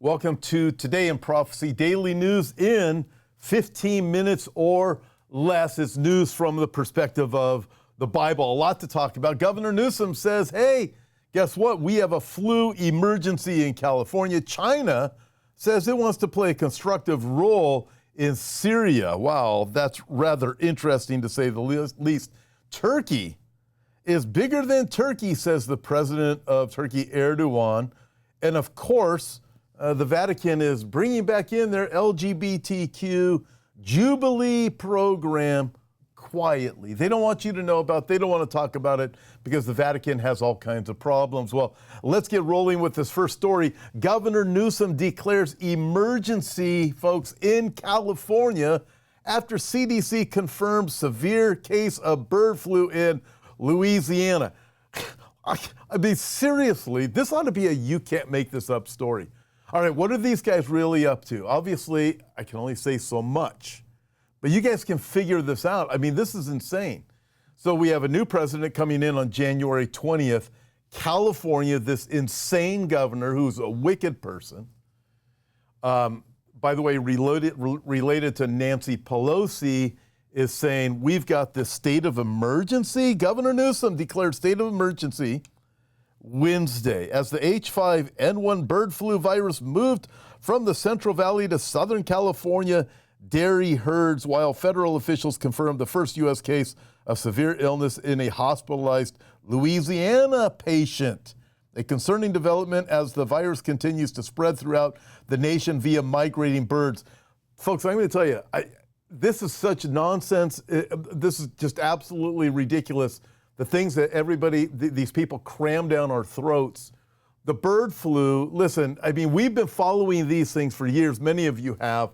Welcome to Today in Prophecy Daily News in 15 minutes or less. It's news from the perspective of the Bible. A lot to talk about. Governor Newsom says, hey, guess what? We have a flu emergency in California. China says it wants to play a constructive role in Syria. Wow, that's rather interesting to say the least. Turkey is bigger than Turkey, says the president of Turkey, Erdogan. And of course, the Vatican is bringing back in their LGBTQ Jubilee program quietly. They don't want you to know about it. They don't want to talk about it because the Vatican has all kinds of problems. Well, let's get rolling with this first story. Governor Newsom declares emergency, folks, in California after CDC confirmed severe case of bird flu in Louisiana. I mean, seriously, this ought to be a you can't make this up story. All right, what are these guys really up to? Obviously, I can only say so much, but you guys can figure this out. I mean, this is insane. So we have a new president coming in on January 20th. California, this insane governor who's a wicked person, by the way, related to Nancy Pelosi, is saying we've got this state of emergency. Governor Newsom declared state of emergency Wednesday as the H5N1 bird flu virus moved from the Central Valley to Southern California dairy herds, while federal officials confirmed the first U.S. case of severe illness in a hospitalized Louisiana patient. A concerning development as the virus continues to spread throughout the nation via migrating birds. Folks, I'm going to tell you, this is such nonsense. This is just absolutely ridiculous. The things that these people cram down our throats. The bird flu, listen, I mean, we've been following these things for years. Many of you have.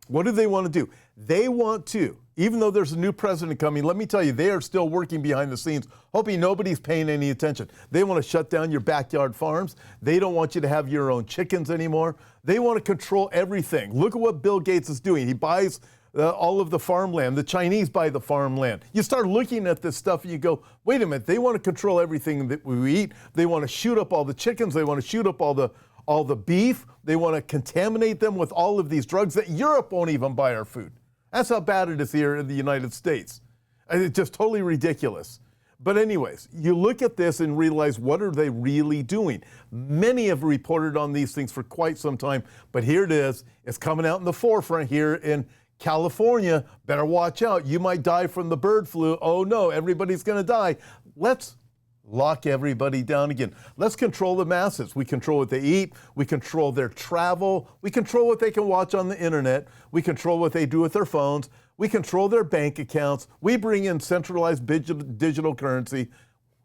What do they want to do? They want to, even though there's a new president coming, let me tell you, they are still working behind the scenes, hoping nobody's paying any attention. They want to shut down your backyard farms. They don't want you to have your own chickens anymore. They want to control everything. Look at what Bill Gates is doing. He buys all of the farmland. The Chinese buy the farmland. You start looking at this stuff and you go, wait a minute, they want to control everything that we eat. They want to shoot up all the chickens. They want to shoot up all the beef. They want to contaminate them with all of these drugs that Europe won't even buy our food. That's how bad it is here in the United States. It's just totally ridiculous. But anyways, you look at this and realize, what are they really doing? Many have reported on these things for quite some time, but here it is. It's coming out in the forefront here in California. Better watch out. You might die from the bird flu. Oh no, everybody's going to die. Let's lock everybody down again. Let's control the masses. We control what they eat. We control their travel. We control what they can watch on the internet. We control what they do with their phones. We control their bank accounts. We bring in centralized digital currency.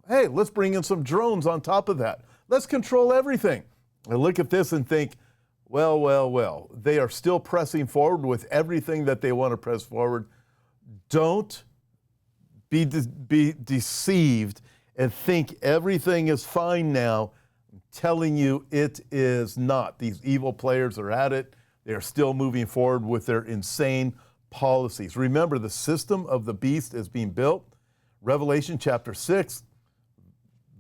Hey, let's bring in some drones on top of that. Let's control everything. I look at this and think, well, they are still pressing forward with everything that they want to press forward. Don't be deceived and think everything is fine now. I'm telling you, it is not. These evil players are at it. They are still moving forward with their insane policies. Remember, the system of the beast is being built. Revelation chapter 6,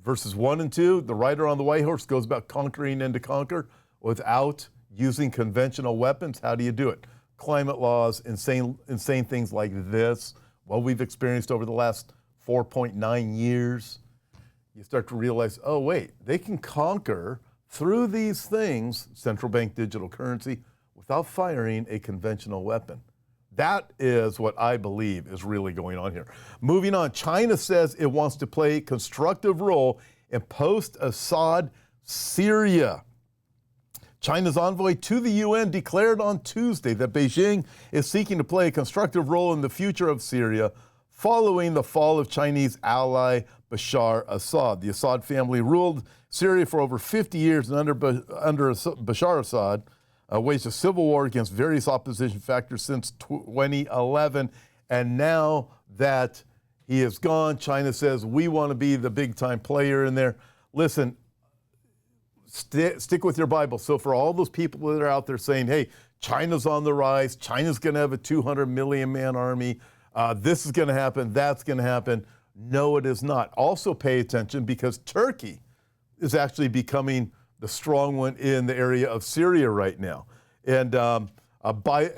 verses 1 and 2, the rider on the white horse goes about conquering and to conquer without using conventional weapons. How do you do it? Climate laws, insane things like this, what we've experienced over the last 4.9 years. You start to realize, oh wait, they can conquer through these things, central bank digital currency, without firing a conventional weapon. That is what I believe is really going on here. Moving on, China says it wants to play a constructive role in post-Assad Syria. China's envoy to the UN declared on Tuesday that Beijing is seeking to play a constructive role in the future of Syria following the fall of Chinese ally Bashar Assad. The Assad family ruled Syria for over 50 years, and under Bashar Assad waged a civil war against various opposition factors since 2011. And now that he is gone, China says, we want to be the big-time player in there. Listen, stick with your Bible. So for all those people that are out there saying, hey, China's on the rise, China's going to have a 200 million man army, this is going to happen, that's going to happen. No, it is not. Also pay attention, because Turkey is actually becoming the strong one in the area of Syria right now. And by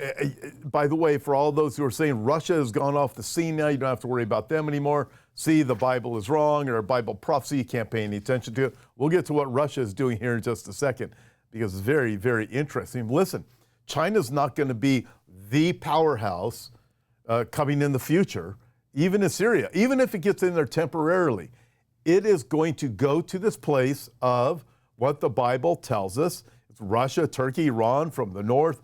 the way, for all those who are saying Russia has gone off the scene now, you don't have to worry about them anymore. See, the Bible is wrong, or a Bible prophecy, you can't pay any attention to it. We'll get to what Russia is doing here in just a second, because it's very, very interesting. Listen, China's not going to be the powerhouse coming in the future, even in Syria, even if it gets in there temporarily. It is going to go to this place of what the Bible tells us. It's Russia, Turkey, Iran from the north.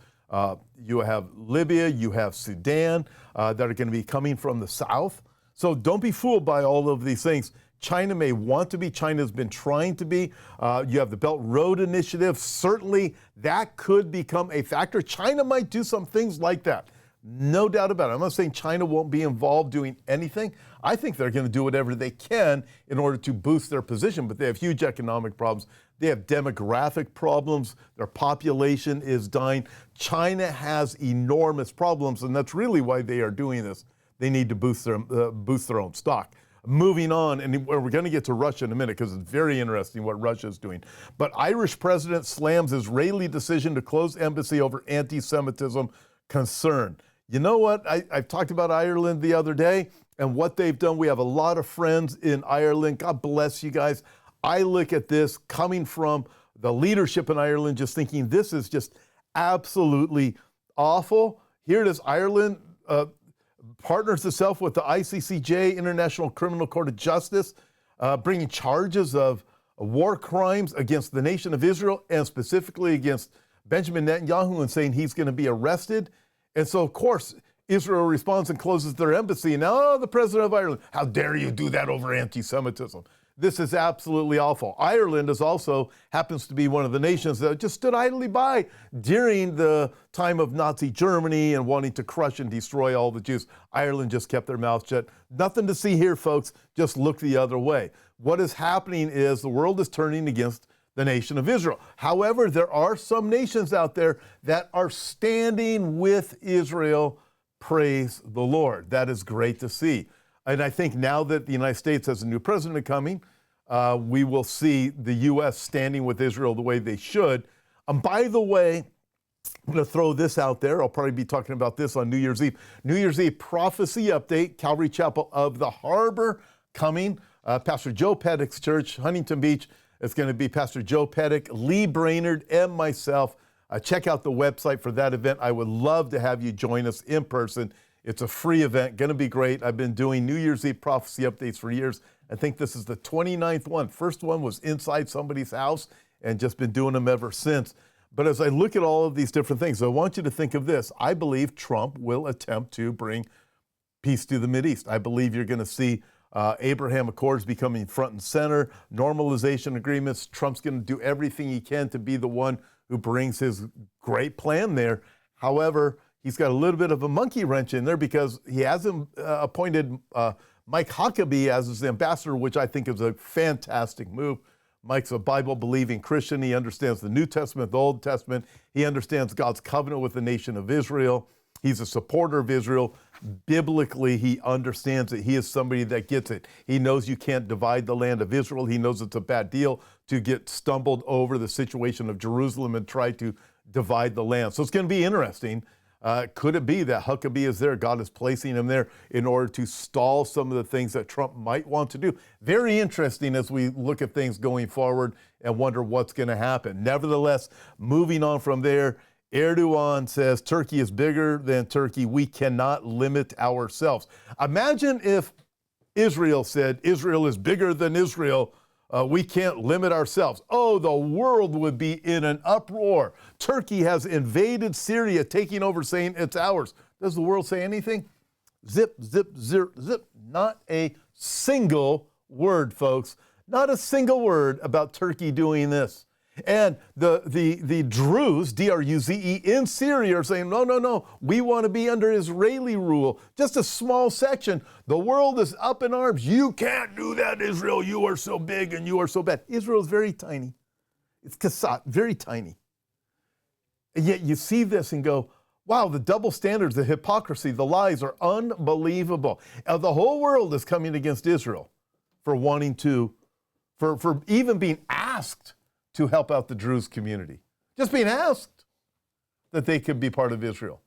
You have Libya, you have Sudan that are going to be coming from the south. So don't be fooled by all of these things. China may want to be. China's been trying to be. You have the Belt Road Initiative. Certainly that could become a factor. China might do some things like that. No doubt about it. I'm not saying China won't be involved doing anything. I think they're going to do whatever they can in order to boost their position, but they have huge economic problems. They have demographic problems. Their population is dying. China has enormous problems, and that's really why they are doing this. They need to boost their own stock. Moving on, and we're going to get to Russia in a minute because it's very interesting what Russia is doing. But Irish president slams Israeli decision to close embassy over anti-Semitism concern. You know what? I've talked about Ireland the other day and what they've done. We have a lot of friends in Ireland. God bless you guys. I look at this coming from the leadership in Ireland, just thinking this is just absolutely awful. Here it is, Ireland partners itself with the ICCJ, International Criminal Court of Justice, bringing charges of war crimes against the nation of Israel and specifically against Benjamin Netanyahu, and saying he's going to be arrested. And so, of course, Israel responds and closes their embassy. And now, the president of Ireland, how dare you do that over anti-Semitism? This is absolutely awful. Ireland is also happens to be one of the nations that just stood idly by during the time of Nazi Germany and wanting to crush and destroy all the Jews. Ireland just kept their mouth shut. Nothing to see here, folks. Just look the other way. What is happening is the world is turning against the nation of Israel. However, there are some nations out there that are standing with Israel. Praise the Lord. That is great to see. And I think now that the United States has a new president coming, we will see the U.S. standing with Israel the way they should. By the way, I'm going to throw this out there. I'll probably be talking about this on New Year's Eve. New Year's Eve prophecy update, Calvary Chapel of the Harbor coming. Pastor Joe Pettick's church, Huntington Beach. It's going to be Pastor Joe Pettick, Lee Brainerd, and myself. Check out the website for that event. I would love to have you join us in person. It's a free event, going to be great. I've been doing New Year's Eve prophecy updates for years. I think this is the 29th one. First one was inside somebody's house, and just been doing them ever since. But as I look at all of these different things, I want you to think of this. I believe Trump will attempt to bring peace to the Mideast. I believe you're going to see Abraham Accords becoming front and center, normalization agreements. Trump's going to do everything he can to be the one who brings his great plan there. However, he's got a little bit of a monkey wrench in there because he hasn't appointed Mike Huckabee as his ambassador, which I think is a fantastic move. Mike's a Bible-believing Christian. He understands the New Testament, the Old Testament. He understands God's covenant with the nation of Israel. He's a supporter of Israel. Biblically, he understands that he is somebody that gets it. He knows you can't divide the land of Israel. He knows it's a bad deal to get stumbled over the situation of Jerusalem and try to divide the land. So it's going to be interesting. Could it be that Huckabee is there? God is placing him there in order to stall some of the things that Trump might want to do. Very interesting as we look at things going forward and wonder what's going to happen. Nevertheless, moving on from there, Erdogan says Turkey is bigger than Turkey. We cannot limit ourselves. Imagine if Israel said Israel is bigger than Israel. We can't limit ourselves. Oh, the world would be in an uproar. Turkey has invaded Syria, taking over, saying it's ours. Does the world say anything? Zip, zip, zip, zip. Not a single word, folks. Not a single word about Turkey doing this. And the Druze, D-R-U-Z-E, in Syria are saying, no, no, no, we want to be under Israeli rule. Just a small section. The world is up in arms. You can't do that, Israel. You are so big and you are so bad. Israel is very tiny. It's Kasat, very tiny. And yet you see this and go, wow, the double standards, the hypocrisy, the lies are unbelievable. The whole world is coming against Israel for wanting to, for even being asked to help out the Druze community. Just being asked that they could be part of Israel.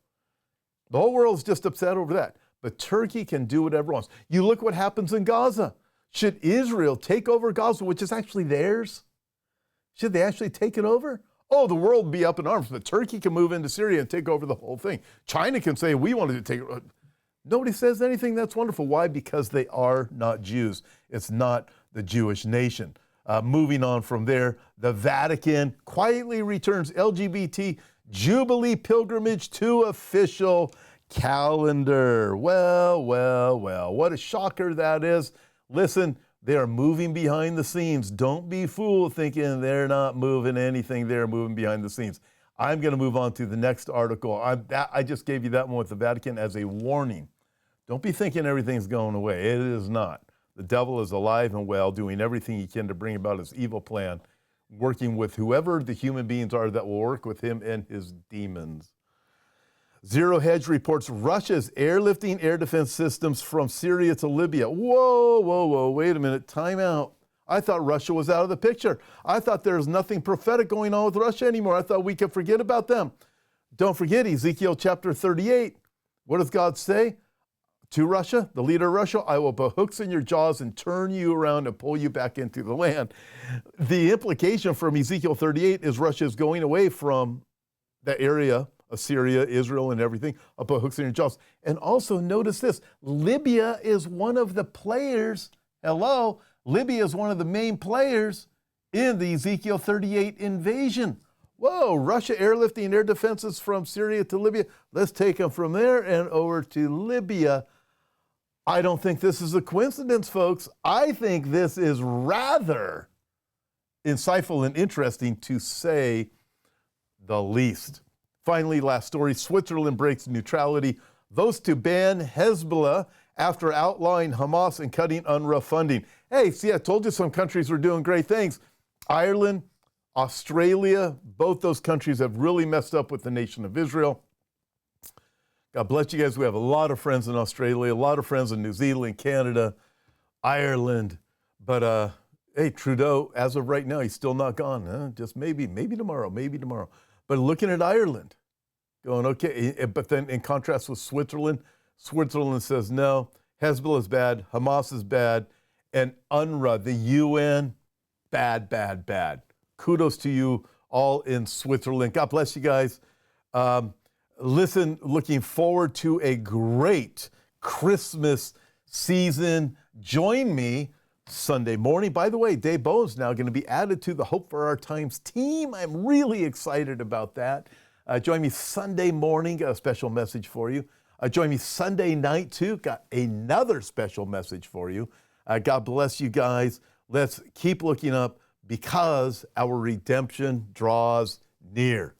The whole world's just upset over that. But Turkey can do whatever it wants. You look what happens in Gaza. Should Israel take over Gaza, which is actually theirs? Should they actually take it over? Oh, the world would be up in arms, but Turkey can move into Syria and take over the whole thing. China can say, we wanted to take it. Nobody says anything. That's wonderful. Why? Because they are not Jews. It's not the Jewish nation. Moving on from there, the Vatican quietly returns LGBT Jubilee pilgrimage to official calendar. Well, what a shocker that is. Listen, they are moving behind the scenes. Don't be fooled thinking they're not moving anything. They're moving behind the scenes. I'm going to move on to the next article. I just gave you that one with the Vatican as a warning. Don't be thinking everything's going away. It is not. The devil is alive and well, doing everything he can to bring about his evil plan, working with whoever the human beings are that will work with him and his demons. Zero Hedge reports Russia's airlifting air defense systems from Syria to Libya. Whoa, wait a minute, time out. I thought Russia was out of the picture. I thought there was nothing prophetic going on with Russia anymore. I thought we could forget about them. Don't forget Ezekiel chapter 38. What does God say to Russia, the leader of Russia? I will put hooks in your jaws and turn you around and pull you back into the land. The implication from Ezekiel 38 is Russia is going away from the area of Syria, Israel, and everything. I'll put hooks in your jaws. And also notice this, Libya is one of the players. Hello, Libya is one of the main players in the Ezekiel 38 invasion. Whoa, Russia airlifting air defenses from Syria to Libya. Let's take them from there and over to Libya. I don't think this is a coincidence, folks. I think this is rather insightful and interesting, to say the least. Finally, last story, Switzerland breaks neutrality, votes to ban Hezbollah after outlawing Hamas and cutting UNRWA funding. Hey, see, I told you some countries were doing great things. Ireland, Australia, both those countries have really messed up with the nation of Israel. God bless you guys. We have a lot of friends in Australia, a lot of friends in New Zealand, Canada, Ireland. But hey, Trudeau, as of right now, he's still not gone. Just maybe tomorrow, But looking at Ireland, going, okay, but then in contrast with Switzerland, Switzerland says, no, Hezbollah is bad, Hamas is bad, and UNRWA, the UN, bad. Kudos to you all in Switzerland. God bless you guys. Listen, looking forward to a great Christmas season. Join me Sunday morning. By the way, Dave Bowen's now going to be added to the Hope for Our Times team. I'm really excited about that. Join me Sunday morning. Got a special message for you. Join me Sunday night, too. Got another special message for you. God bless you guys. Let's keep looking up, because our redemption draws near.